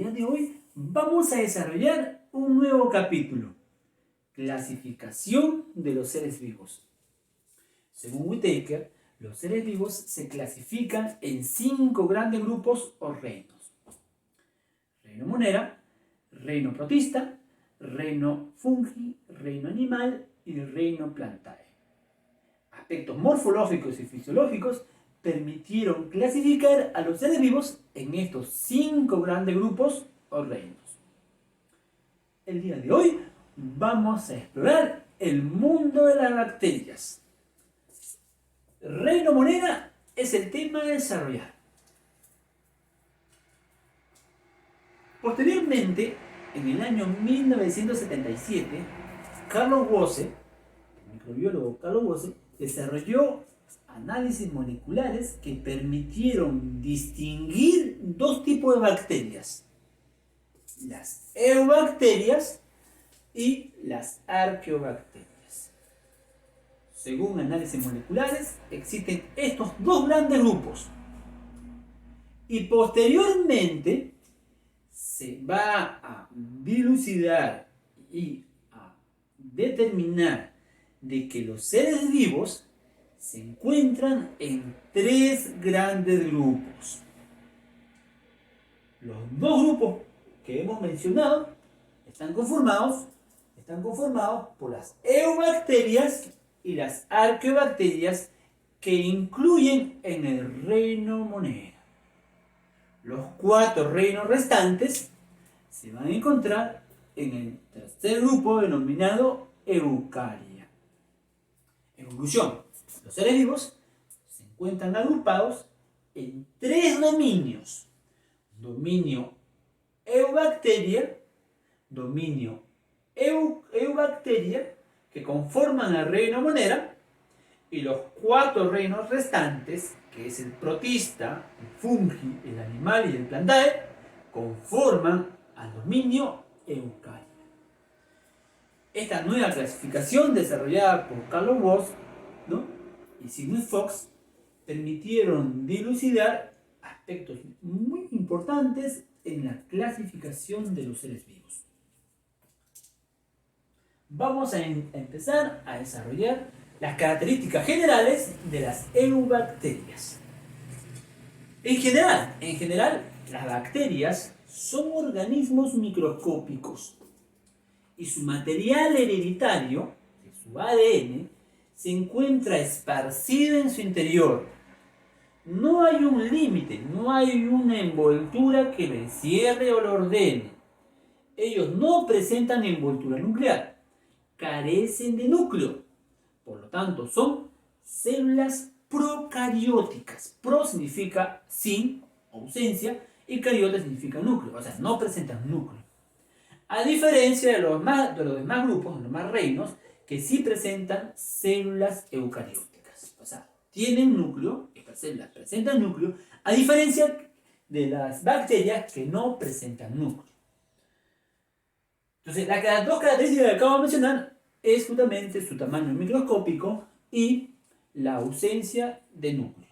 día de hoy vamos a desarrollar un nuevo capítulo: clasificación de los seres vivos. Según Whittaker, los seres vivos se clasifican en 5 grandes grupos o reinos: reino monera, reino protista, reino fungi, reino animal y reino plantae. Aspectos morfológicos y fisiológicos permitieron clasificar a los seres vivos en estos 5 grandes grupos o reinos. El día de hoy vamos a explorar el mundo de las bacterias. Reino monera es el tema a desarrollar. Posteriormente, en el año 1977, Carlos Woese, el microbiólogo Carlos Woese, desarrolló análisis moleculares que permitieron distinguir 2 tipos de bacterias: las eubacterias y las arqueobacterias. Según análisis moleculares, existen estos 2 grandes grupos. Y posteriormente se va a dilucidar y a determinar de que los seres vivos se encuentran en 3 grandes grupos. Los 2 grupos que hemos mencionado están conformados por las eubacterias y las arqueobacterias, que incluyen en el reino monera. Los 4 reinos restantes se van a encontrar en el tercer grupo denominado Eukarya. En conclusión, los seres vivos se encuentran agrupados en 3 dominios: dominio eubacteria, dominio eubacteria, que conforman el reino monera, y los 4 reinos restantes, que es el protista, el fungi, el animal y el plantae, conforman al dominio Eukarya. Esta nueva clasificación, desarrollada por Carlos Woese, y Sidney Fox, permitieron dilucidar aspectos muy importantes en la clasificación de los seres vivos. Vamos a empezar a desarrollar las características generales de las eubacterias. En general, las bacterias son organismos microscópicos y su material hereditario, su ADN, se encuentra esparcido en su interior. No hay un límite, no hay una envoltura que lo encierre o lo ordene. Ellos no presentan envoltura nuclear, carecen de núcleo. Por lo tanto, son células procarióticas. Pro significa sin, ausencia, y cariota significa núcleo, o sea, no presentan núcleo. A diferencia de los demás grupos, de los demás reinos, que sí presentan células eucarióticas. O sea, tienen núcleo, estas células presentan núcleo, a diferencia de las bacterias que no presentan núcleo. Entonces, las 2 características que acabo de mencionar es justamente su tamaño microscópico y la ausencia de núcleo.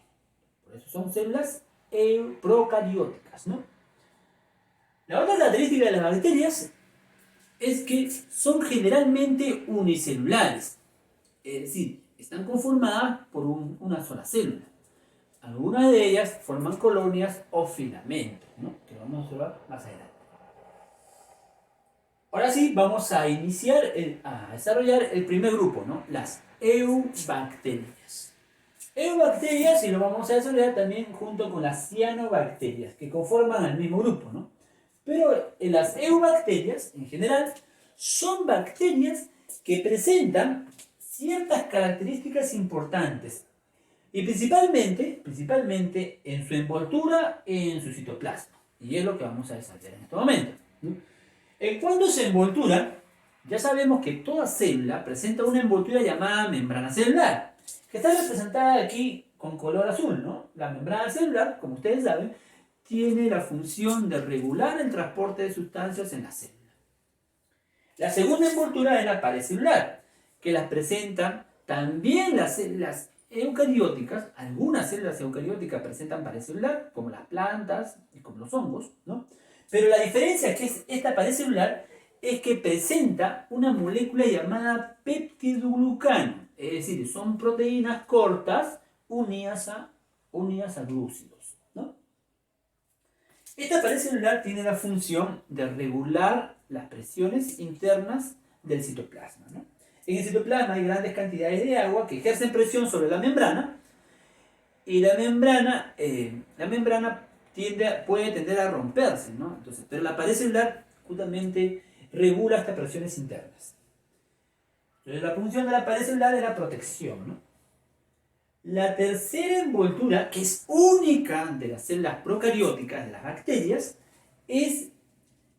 Por eso son células procarióticas, ¿no? La otra característica de las bacterias es que son generalmente unicelulares, es decir, están conformadas por una sola célula. Algunas de ellas forman colonias o filamentos, ¿no?, que vamos a observar más adelante. Ahora sí, vamos a iniciar a desarrollar el primer grupo, ¿no?, las eubacterias. Eubacterias, y lo vamos a desarrollar también junto con las cianobacterias, que conforman el mismo grupo, ¿no? Pero las eubacterias, en general, son bacterias que presentan ciertas características importantes, y principalmente en su envoltura y en su citoplasma. Y es lo que vamos a desarrollar en este momento, ¿no? En cuanto a su envoltura, ya sabemos que toda célula presenta una envoltura llamada membrana celular, que está representada aquí con color azul, ¿no? La membrana celular, como ustedes saben, tiene la función de regular el transporte de sustancias en la célula. La segunda envoltura es la pared celular, que las presentan también las células eucarióticas. Algunas células eucarióticas presentan pared celular, como las plantas y como los hongos, ¿no? Pero la diferencia que es esta pared celular es que presenta una molécula llamada peptidoglucano. Es decir, son proteínas cortas unidas a glúcidos, ¿no? Esta pared celular tiene la función de regular las presiones internas del citoplasma, ¿no? En el citoplasma hay grandes cantidades de agua que ejercen presión sobre la membrana y la membrana puede tender a romperse, ¿no? Entonces, pero la pared celular justamente regula estas presiones internas. Entonces, la función de la pared celular es la protección, ¿no? La tercera envoltura, que es única de las células procarióticas, de las bacterias, es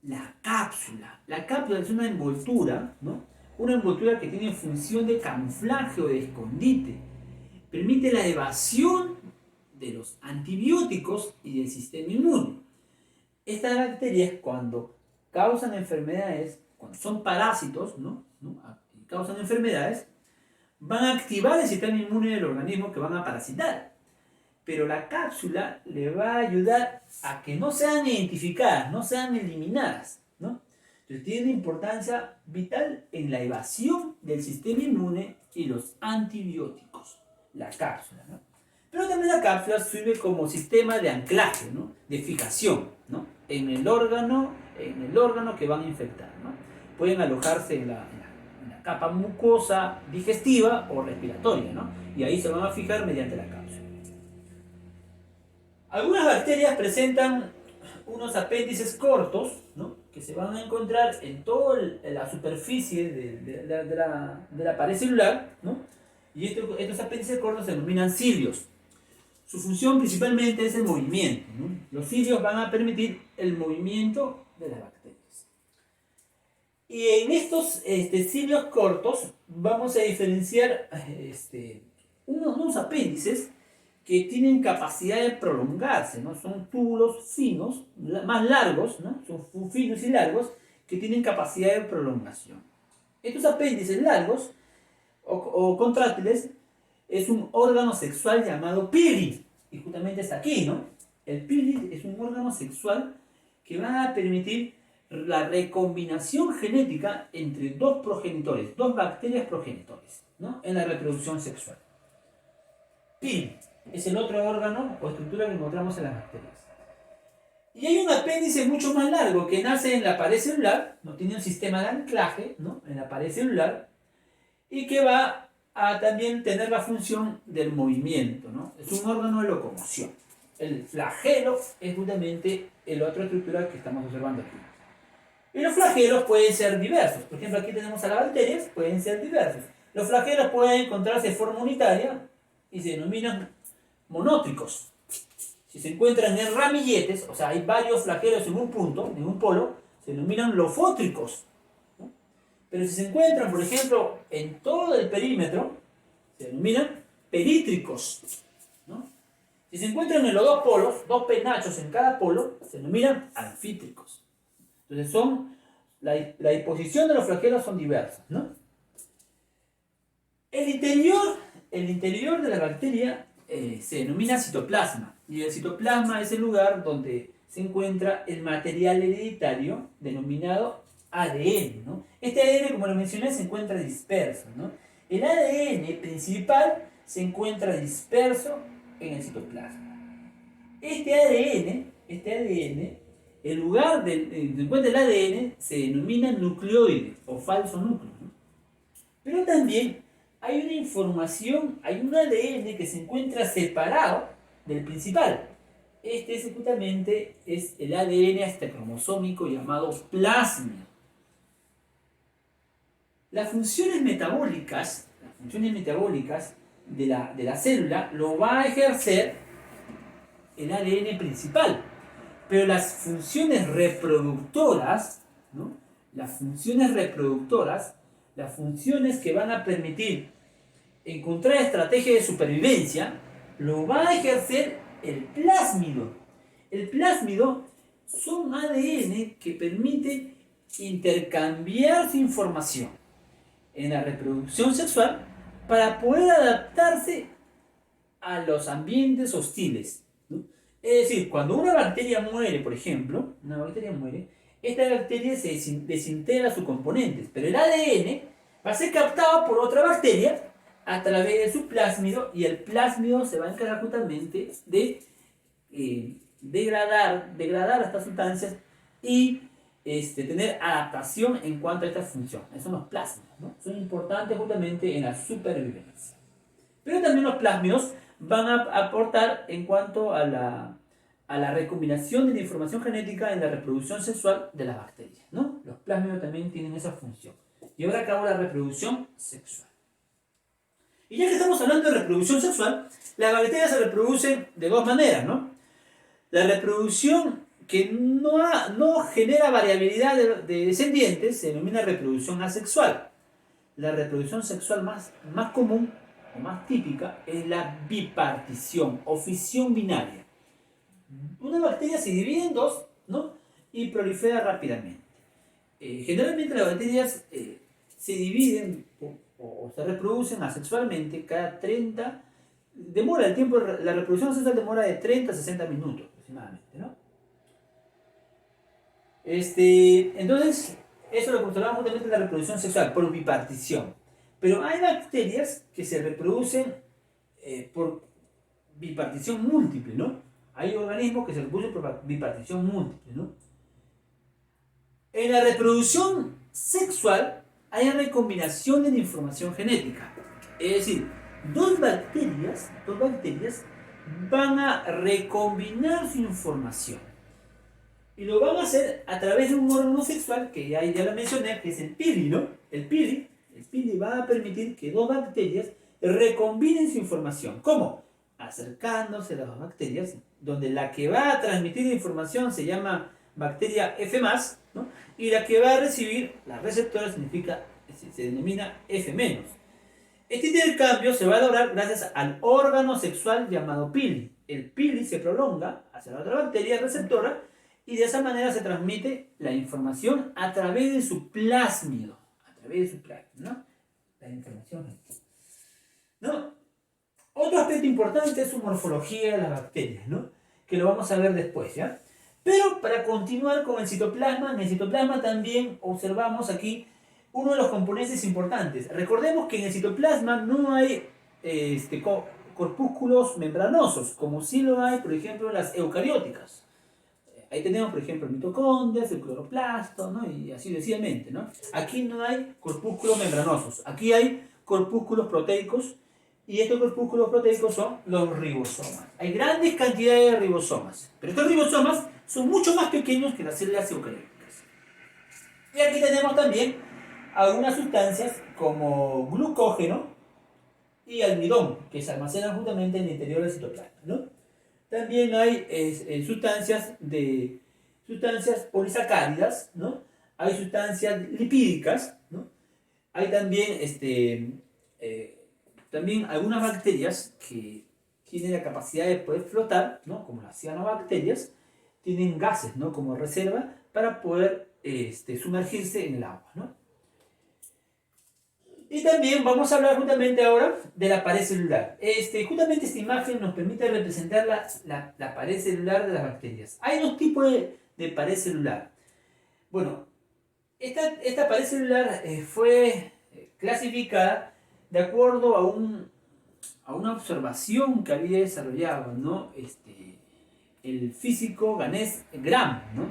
la cápsula. La cápsula es una envoltura, ¿no? Una envoltura que tiene función de camuflaje o de escondite. Permite la evasión de los antibióticos y del sistema inmune. Estas bacterias, cuando causan enfermedades, cuando son parásitos, ¿no? Causan enfermedades, van a activar el sistema inmune del organismo que van a parasitar. Pero la cápsula le va a ayudar a que no sean identificadas, no sean eliminadas, ¿no? Entonces tiene una importancia vital en la evasión del sistema inmune y los antibióticos, la cápsula, ¿no? Pero también la cápsula sirve como sistema de anclaje, ¿no? De fijación, ¿no? En el órgano que van a infectar, ¿no? Pueden alojarse en la capa mucosa digestiva o respiratoria, ¿no? Y ahí se van a fijar mediante la cápsula. Algunas bacterias presentan unos apéndices cortos, ¿no? Que se van a encontrar en toda la superficie de la pared celular, ¿no? Y estos apéndices cortos se denominan cilios. Su función principalmente es el movimiento, ¿no? Los cilios van a permitir el movimiento de las bacterias. Y en estos cilios cortos vamos a diferenciar unos apéndices que tienen capacidad de prolongarse, ¿no? Son túbulos finos, más largos, ¿no? Son finos y largos, que tienen capacidad de prolongación. Estos apéndices largos o contráctiles es un órgano sexual llamado pili, y justamente está aquí, ¿no? El pili es un órgano sexual que va a permitir la recombinación genética entre dos progenitores, dos bacterias progenitores, ¿no? En la reproducción sexual. Pili es el otro órgano o estructura que encontramos en las bacterias. Y hay un apéndice mucho más largo que nace en la pared celular, no tiene un sistema de anclaje, ¿no? En la pared celular, y que va a también tener la función del movimiento, ¿no? Es un órgano de locomoción. El flagelo es justamente la otra estructura que estamos observando aquí. Y los flagelos pueden ser diversos. Por ejemplo, aquí tenemos a las bacterias, pueden ser diversos. Los flagelos pueden encontrarse de forma unitaria y se denominan monótricos. Si se encuentran en ramilletes, o sea, hay varios flagelos en un punto, en un polo, se denominan lofótricos, ¿no? Pero si se encuentran, por ejemplo, en todo el perímetro, se denominan perítricos, ¿no? Si se encuentran en los dos polos, dos penachos en cada polo, se denominan anfítricos. Entonces la disposición de los flagelos son diversas, ¿no? El interior de la bacteria se denomina citoplasma, y el citoplasma es el lugar donde se encuentra el material hereditario denominado ADN, ¿no? Este ADN, como lo mencioné, se encuentra disperso, ¿no? El ADN principal se encuentra disperso en el citoplasma. Este ADN, el lugar donde se encuentra el ADN se denomina nucleoide o falso núcleo, ¿no? Pero también hay una información, hay un ADN que se encuentra separado del principal. Justamente es el ADN cromosómico llamado plasmid. Las funciones metabólicas de la célula lo va a ejercer el ADN principal. Pero las funciones reproductoras, ¿no? Las funciones que van a permitir encontrar estrategias de supervivencia, lo va a ejercer el plásmido. El plásmido son ADN que permite intercambiarse información en la reproducción sexual para poder adaptarse a los ambientes hostiles, ¿no? Es decir, cuando una bacteria muere, por ejemplo, una bacteria muere, esta bacteria se desintegra sus componentes, pero el ADN va a ser captado por otra bacteria a través de su plásmido y el plásmido se va a encargar justamente de degradar estas sustancias y tener adaptación en cuanto a esta función. Esos son los plásmidos, ¿no? Son importantes justamente en la supervivencia. Pero también los plásmidos van a aportar en cuanto a la recombinación de la información genética en la reproducción sexual de las bacterias, ¿no? Los plásmidos también tienen esa función. Llevar a cabo la reproducción sexual. Y ya que estamos hablando de reproducción sexual, las bacterias se reproducen de dos maneras, ¿no? La reproducción que no genera variabilidad de descendientes se denomina reproducción asexual. La reproducción sexual más común o más típica es la bipartición o fisión binaria. Una bacteria se divide en dos, ¿no? Y prolifera rápidamente. Generalmente las bacterias se dividen o se reproducen asexualmente cada 30. Demora el tiempo, la reproducción sexual demora de 30 a 60 minutos aproximadamente, ¿no? Entonces, eso lo controlamos justamente la reproducción sexual por bipartición. Pero hay bacterias que se reproducen por bipartición múltiple, ¿no? Hay organismos que se reproducen por bipartición múltiple, ¿no? En la reproducción sexual hay recombinación de la información genética. Es decir, dos bacterias van a recombinar su información. Y lo van a hacer a través de un órgano sexual que ya lo mencioné, que es el pili, ¿no? El pili va a permitir que dos bacterias recombinen su información. ¿Cómo? Acercándose a las dos bacterias, donde la que va a transmitir la información se llama bacteria F+, ¿no? Y la que va a recibir, la receptora, se denomina F-. Este intercambio se va a lograr gracias al órgano sexual llamado pili. El pili se prolonga hacia la otra bacteria receptora y de esa manera se transmite la información a través de su plásmido. ¿No? La información. ¿No? Otro aspecto importante es su morfología de las bacterias, ¿no? Que lo vamos a ver después, ¿ya? Pero para continuar con el citoplasma, en el citoplasma también observamos aquí uno de los componentes importantes. Recordemos que en el citoplasma no hay corpúsculos membranosos, como sí lo hay, por ejemplo, en las eucarióticas. Ahí tenemos, por ejemplo, mitocondrias, el cloroplasto, ¿no? Y así sucesivamente, ¿no? Aquí no hay corpúsculos membranosos, aquí hay corpúsculos proteicos, y estos corpúsculos proteicos son los ribosomas. Hay grandes cantidades de ribosomas, pero estos ribosomas son mucho más pequeños que las células eucarióticas. Y aquí tenemos también algunas sustancias como glucógeno y almidón, que se almacenan justamente en el interior del citoplasma, ¿no? También hay sustancias polisacáridas, ¿no? Hay sustancias lipídicas, ¿no? Hay también, también algunas bacterias que tienen la capacidad de poder flotar, ¿no? Como las cianobacterias, tienen gases, ¿no? Como reserva para poder sumergirse en el agua, ¿no? Y también vamos a hablar justamente ahora de la pared celular. Justamente esta imagen nos permite representar la pared celular de las bacterias. Hay dos tipos de pared celular. Bueno, esta pared celular fue clasificada de acuerdo a una observación que había desarrollado, ¿no? El físico ganés Gram, ¿no?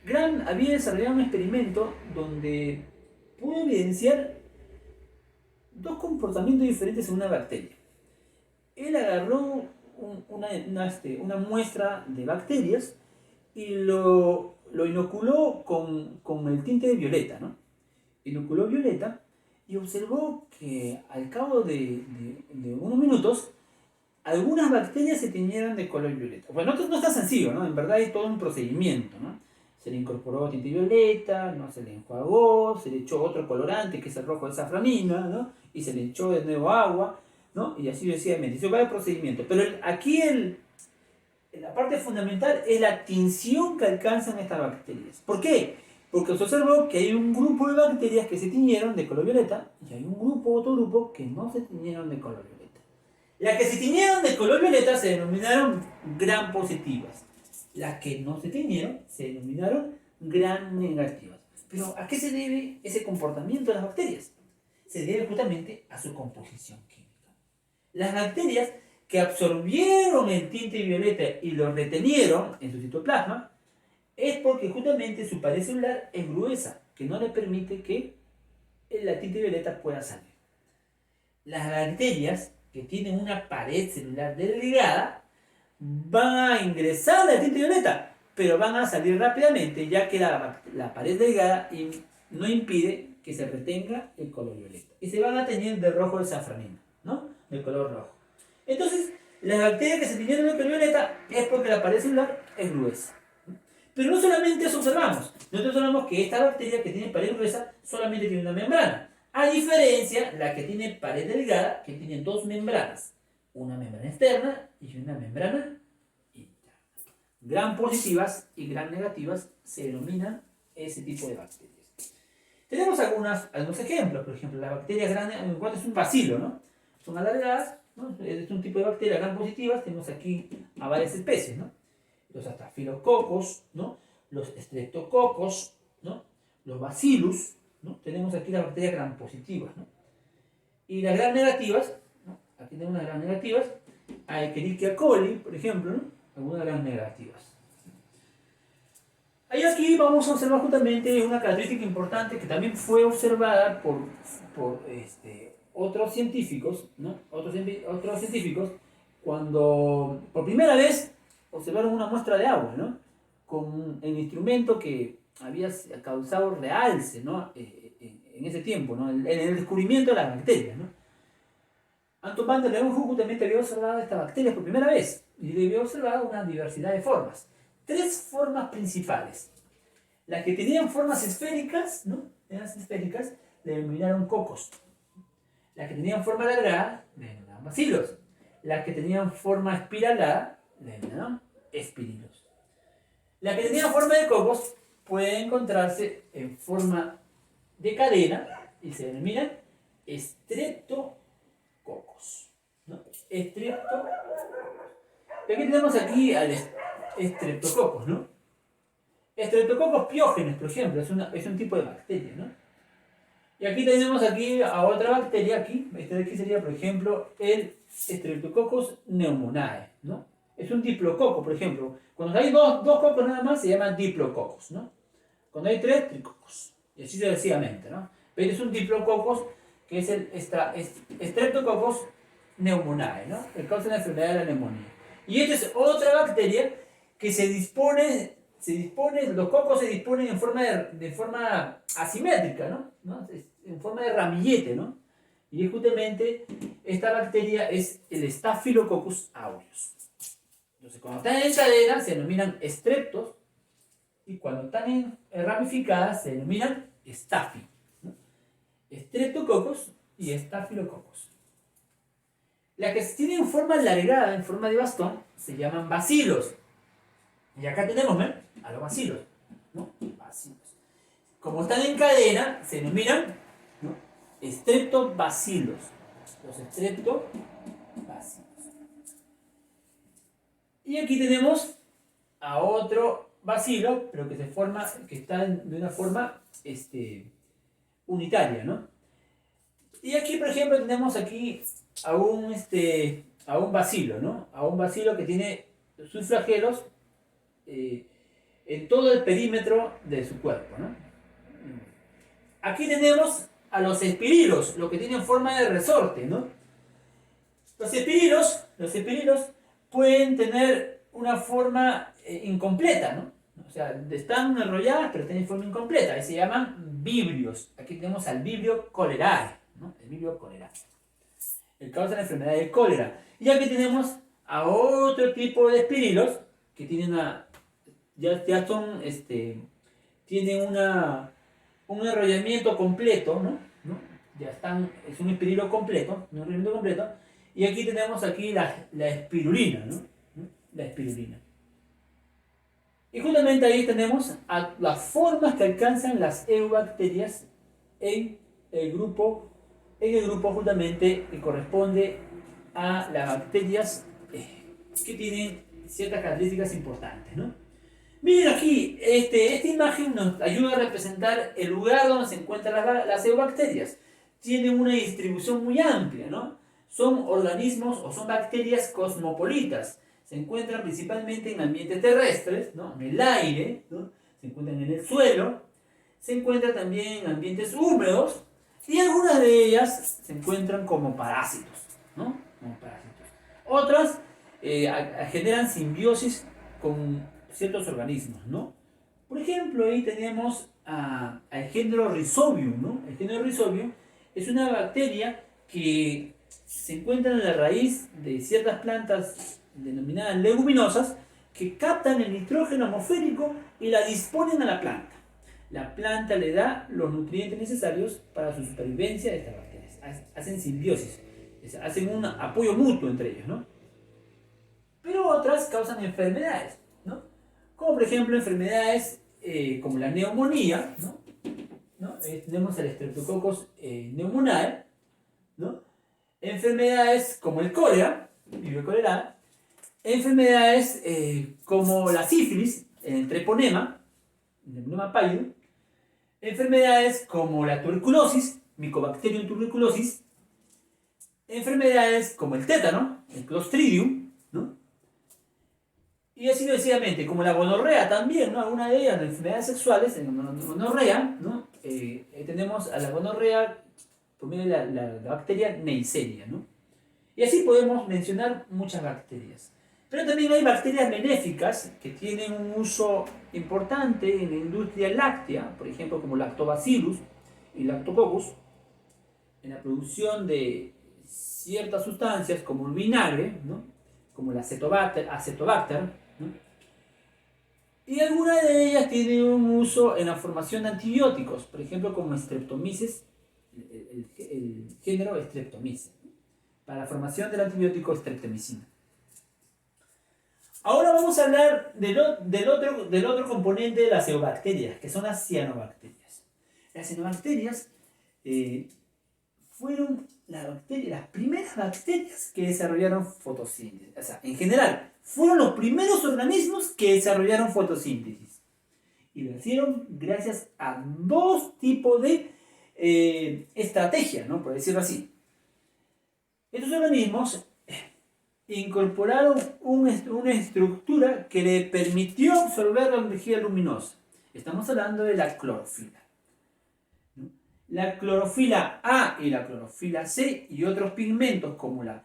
Gram había desarrollado un experimento donde pudo evidenciar dos comportamientos diferentes en una bacteria. Él agarró una muestra de bacterias y lo inoculó con el tinte violeta, ¿no? Inoculó violeta y observó que al cabo de unos minutos algunas bacterias se teñieron de color violeta. Bueno, no está sencillo, ¿no? En verdad hay todo un procedimiento, ¿no? Se le incorporó tinte violeta, ¿no? Se le enjuagó, se le echó otro colorante que es el rojo de safranina, ¿no? Y se le echó de nuevo agua, ¿no? Y así sucesivamente. Hizo varios procedimientos. Pero aquí la parte fundamental es la tinción que alcanzan estas bacterias. ¿Por qué? Porque se observó que hay un grupo de bacterias que se tiñeron de color violeta y hay otro grupo que no se tiñeron de color violeta. Las que se tiñeron de color violeta se denominaron gram positivas. Las que no se tiñeron se denominaron gram negativas. Pero ¿a qué se debe ese comportamiento de las bacterias? Se debe justamente a su composición química. Las bacterias que absorbieron el tinte violeta y lo retenieron en su citoplasma es porque justamente su pared celular es gruesa, que no le permite que la tinte violeta pueda salir. Las bacterias que tienen una pared celular delgada van a ingresar la tinte violeta, pero van a salir rápidamente, ya que la pared delgada no impide que se retenga el color violeta. Y se van a teñir de rojo de safranina, ¿no? De color rojo. Entonces, las bacterias que se tiñeron de color violeta es porque la pared celular es gruesa. Pero no solamente eso observamos. Nosotros observamos que esta bacteria que tiene pared gruesa solamente tiene una membrana. A diferencia, la que tiene pared delgada, que tiene dos membranas. Una membrana externa y una membrana interna. Gram positivas y gram negativas se denominan ese tipo de bacterias. Tenemos algunos ejemplos. Por ejemplo, la bacteria grande, ¿cuál es un bacilo, ¿no? Son alargadas, ¿no? Es un tipo de bacteria gram positivas. Tenemos aquí a varias especies, ¿no? Los astafilococos, ¿no? Los streptococos, ¿no? Los bacillus, ¿no? Tenemos aquí las bacterias gram positivas, ¿no? Y las gram negativas, ¿no? Aquí tenemos las gram negativas, a Escherichia coli, por ejemplo, ¿no? Algunas gram negativas. Ahí aquí vamos a observar justamente una característica importante que también fue observada por otros científicos, ¿no? Otros científicos, cuando por primera vez observaron una muestra de agua, ¿no? Con el instrumento que había causado realce, ¿no? En ese tiempo, ¿no? En el descubrimiento de las bacterias, ¿no? Anton van der Leeuwenhoek justamente había observado estas bacterias por primera vez y había observado una diversidad de formas. Tres formas principales. Las que tenían formas esféricas, ¿no? Las esféricas, le denominaron cocos. Las que tenían forma alargada, le denominaron bacilos. Las que tenían forma espiralada, le denominaron espirilos. Las que tenían forma de cocos pueden encontrarse en forma de cadena y se denominan streptococos, ¿no? Streptococos. Y aquí tenemos aquí al streptococos, ¿no? Streptococos piógenes, por ejemplo, es un tipo de bacteria, ¿no? Y aquí tenemos aquí a otra bacteria, aquí, este de aquí sería, por ejemplo, el Streptococcus pneumoniae, ¿no? Es un diplococo, por ejemplo. Cuando hay dos cocos nada más, se llaman diplococos, ¿no? Cuando hay tres, tricocos. Y así sucesivamente, ¿no? Pero es un diplococos que es el Streptococcus pneumoniae, ¿no? Que causa la enfermedad de la neumonía. Y esta es otra bacteria que los cocos se disponen en forma asimétrica, ¿no? En forma de ramillete, ¿no? Y justamente esta bacteria es el Staphylococcus aureus. Entonces, cuando están en cadena se denominan estreptos y cuando están ramificadas se denominan staphy, ¿no? Streptococcus y Staphylococcus. Las que tienen forma alargada, en forma de bastón, se llaman bacilos. Y acá tenemos, ¿ven? A los bacilos, ¿no? Bacilos. Como están en cadena, se denominan, ¿no? Streptobacilos. Los streptobacilos. Y aquí tenemos a otro bacilo, pero que está de una forma unitaria, ¿no? Y aquí, por ejemplo, tenemos aquí a un bacilo, ¿no? A un bacilo que tiene sus flagelos en todo el perímetro de su cuerpo, ¿no? Aquí tenemos a los espirilos, los que tienen forma de resorte, ¿no? Los espirilos pueden tener una forma incompleta, ¿no? O sea, están enrolladas pero tienen forma incompleta y se llaman vibrios. Aquí tenemos al vibrio cholerae, ¿no? El vibrio cholerae. El causa la enfermedad de cólera. Y aquí tenemos a otro tipo de espirilos que tienen tienen un enrollamiento completo, ¿no? Es un espirilo completo, un enrollamiento completo. Y aquí tenemos la espirulina, ¿no? La espirulina. Y justamente ahí tenemos las formas que alcanzan las eubacterias en el grupo justamente que corresponde a las bacterias que tienen ciertas características importantes, ¿no? Miren aquí, esta imagen nos ayuda a representar el lugar donde se encuentran las eubacterias. Tienen una distribución muy amplia, ¿no? Son organismos o son bacterias cosmopolitas. Se encuentran principalmente en ambientes terrestres, ¿no? En el aire, ¿no? Se encuentran en el suelo, se encuentran también en ambientes húmedos y algunas de ellas se encuentran como parásitos, ¿no? Como parásitos. Otras generan simbiosis con ciertos organismos, ¿no? Por ejemplo, ahí tenemos al género Rhizobium, ¿no? El género Rhizobium es una bacteria que se encuentra en la raíz de ciertas plantas denominadas leguminosas que captan el nitrógeno atmosférico y la disponen a la planta. La planta le da los nutrientes necesarios para su supervivencia de estas bacterias. Hacen simbiosis, hacen un apoyo mutuo entre ellos, ¿no? Pero otras causan enfermedades, ¿no? Como por ejemplo enfermedades como la neumonía, ¿no? Tenemos el Streptococcus pneumoniae, ¿no? Enfermedades como el cólera, vibrio cólera, enfermedades como la sífilis, el treponema pálido, enfermedades como la tuberculosis, Mycobacterium tuberculosis, enfermedades como el tétano, el Clostridium, ¿no? Y así sucesivamente, como la gonorrea también, ¿no? Algunas de ellas, las enfermedades sexuales, en gonorrea, ¿no? Tenemos a la gonorrea por medio de la bacteria Neisseria, ¿no? Y así podemos mencionar muchas bacterias. Pero también hay bacterias benéficas que tienen un uso importante en la industria láctea, por ejemplo, como Lactobacillus y Lactococcus, en la producción de ciertas sustancias como el vinagre, ¿no? Como el acetobacter, ¿no? Y algunas de ellas tienen un uso en la formación de antibióticos, por ejemplo, como Streptomyces, el género Streptomyces, ¿no? Para la formación del antibiótico streptomicina. Ahora vamos a hablar del otro componente de las eubacterias, que son las cianobacterias. Las cianobacterias fueron las primeras bacterias que desarrollaron fotosíntesis. O sea, en general, fueron los primeros organismos que desarrollaron fotosíntesis. Y lo hicieron gracias a dos tipos de estrategias, ¿no? Por decirlo así. Estos organismos incorporaron una estructura que le permitió absorber la energía luminosa. Estamos hablando de la clorofila. La clorofila A y la clorofila C y otros pigmentos como la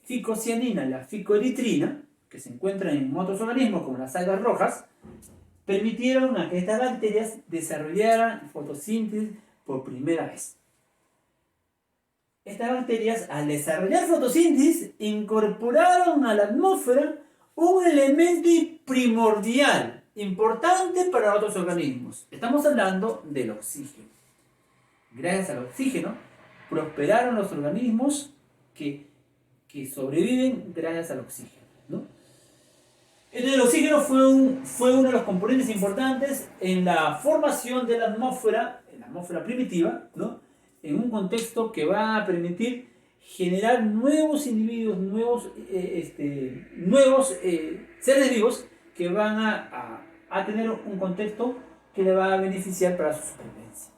ficocianina y la ficoeritrina, que se encuentran en otros organismos como las algas rojas, permitieron a que estas bacterias desarrollaran fotosíntesis por primera vez. Estas bacterias, al desarrollar fotosíntesis, incorporaron a la atmósfera un elemento primordial, importante para otros organismos. Estamos hablando del oxígeno. Gracias al oxígeno, prosperaron los organismos que sobreviven gracias al oxígeno, ¿no? Entonces, el oxígeno fue uno de los componentes importantes en la formación de la atmósfera primitiva, ¿no? En un contexto que va a permitir generar nuevos individuos, nuevos seres vivos que van a tener un contexto que le va a beneficiar para su supervivencia.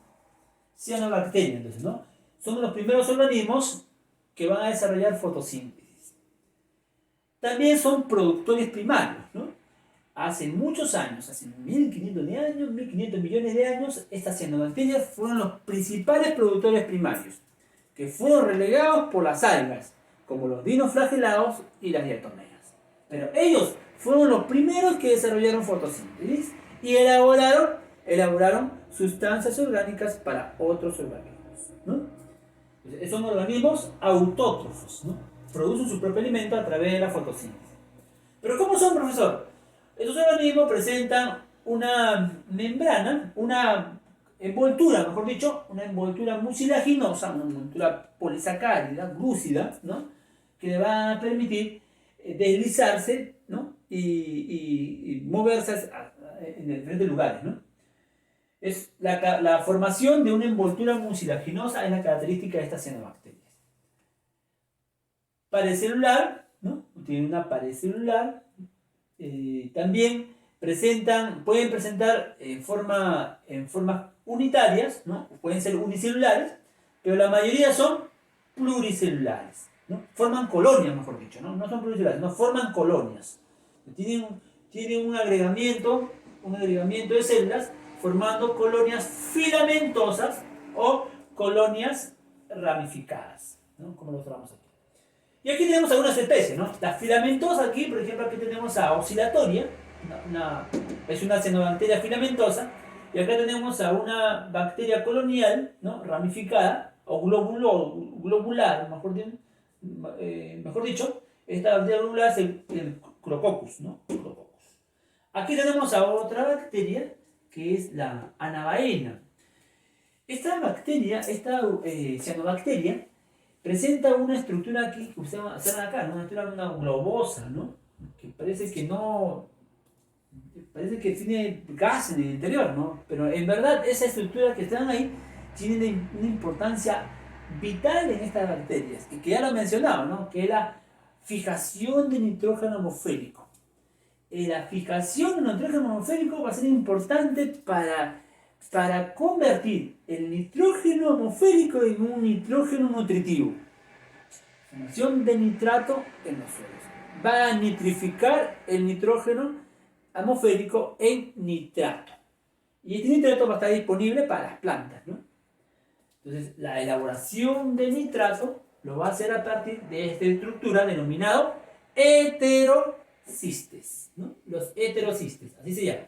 Cianobacterias, entonces, ¿no? Son los primeros organismos que van a desarrollar fotosíntesis. También son productores primarios, ¿no? Hace muchos años, hace 1500 millones de años, estas cianobacterias fueron los principales productores primarios, que fueron relegados por las algas, como los dinoflagelados y las diatomeas. Pero ellos fueron los primeros que desarrollaron fotosíntesis y elaboraron sustancias orgánicas para otros organismos, ¿no? Entonces, son organismos autótrofos, ¿no? Producen su propio alimento a través de la fotosíntesis. ¿Pero cómo son, profesor? Estos organismos presentan una membrana, una envoltura, mejor dicho, una envoltura mucilaginosa, una envoltura polisacárida, glúcida, ¿no? Que le va a permitir deslizarse, ¿no? y moverse en diferentes lugares, ¿no? Es la formación de una envoltura mucilaginosa es la característica de estas cianobacterias. pared celular, ¿no? Tienen una pared celular. También pueden presentar en formas unitarias, ¿no? Pueden ser unicelulares, pero la mayoría son pluricelulares, ¿no? Forman colonias, mejor dicho, ¿no? No son pluricelulares, no forman colonias. Tienen un agregamiento de células formando colonias filamentosas o colonias ramificadas, ¿no? Como lo observamos aquí. Y aquí tenemos algunas especies, ¿no? Las filamentosas, aquí, por ejemplo, aquí tenemos a oscilatoria, es una cianobacteria filamentosa, y acá tenemos a una bacteria colonial, ¿no? Ramificada, o globular, mejor dicho, esta bacteria globular es el Clococcus, ¿no? Clococcus. Aquí tenemos a otra bacteria, que es la anabaena. Esta bacteria, cianobacteria, presenta una estructura aquí que observan acá, ¿no? Una estructura globosa, ¿no? Que parece que tiene gas en el interior, ¿no? Pero en verdad esa estructura que están ahí tiene una importancia vital en estas bacterias, y que ya lo he mencionado, ¿no? Que es la fijación de nitrógeno atmosférico. La fijación de nitrógeno atmosférico va a ser importante para convertir el nitrógeno atmosférico en un nitrógeno nutritivo. Formación de nitrato en los suelos. Va a nitrificar el nitrógeno atmosférico en nitrato. Y este nitrato va a estar disponible para las plantas, ¿no? Entonces, la elaboración de nitrato lo va a hacer a partir de esta estructura denominado heterocistes, ¿no? Los heterocistes, así se llama.